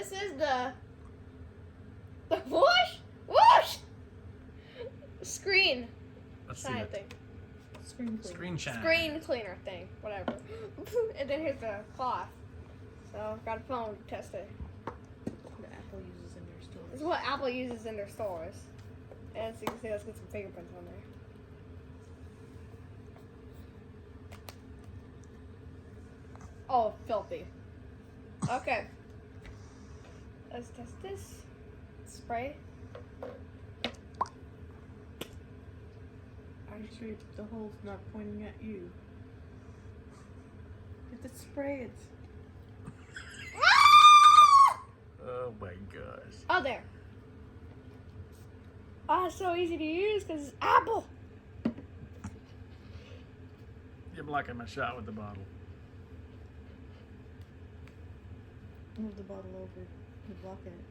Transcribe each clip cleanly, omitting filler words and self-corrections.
this is the whoosh screen. Let's see Shine it. thing. Screen shine. Screen cleaner thing, whatever. And then here's the cloth. So got a phone to test it. What Apple uses in their stores. This is what Apple uses in their stores. And so you can see, let's get some fingerprints on there. Oh, filthy. Okay. Let's test this. Spray. Actually, the hole's not pointing at you. You have to spray it. Oh my gosh. Oh, there. Oh, it's so easy to use because it's Apple. You're blocking my shot with the bottle. Move the bottle over. You're blocking it.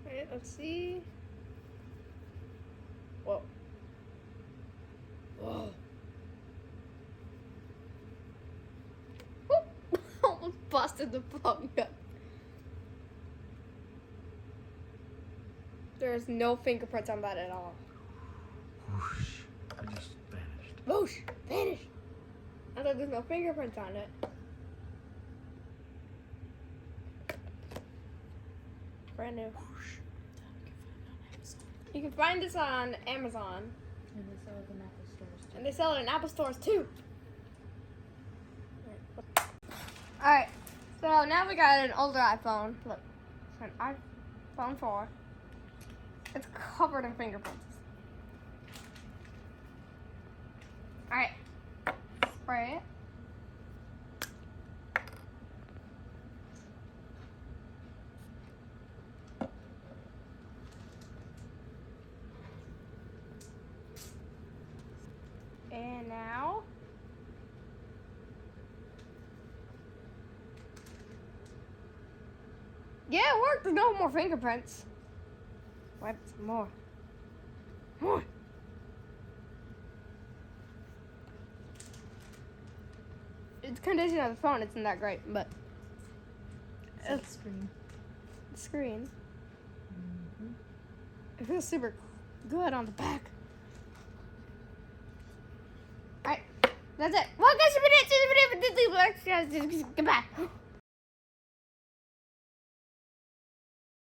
Alright, let's see. Whoa. Whoa. Whoop. Almost busted the plug up. There's no fingerprints on that at all. Whoosh. I just vanished. Whoosh! Vanished! I thought there's no fingerprints on it. Brand new. Whoosh. You can find this on Amazon. And they sell it in Apple stores too. And they sell it in Apple stores too. Alright, so now we got an older iPhone. Look, it's an iPhone 4. It's covered in fingerprints. Alright, spray it. And now, yeah, it worked. There's no more fingerprints. Wipe some more. More. It's condition of the phone isn't that great, but It's screen. the screen, it feels super good on the back. Alright, that's it. Well, guys, if you didn't see the video, goodbye.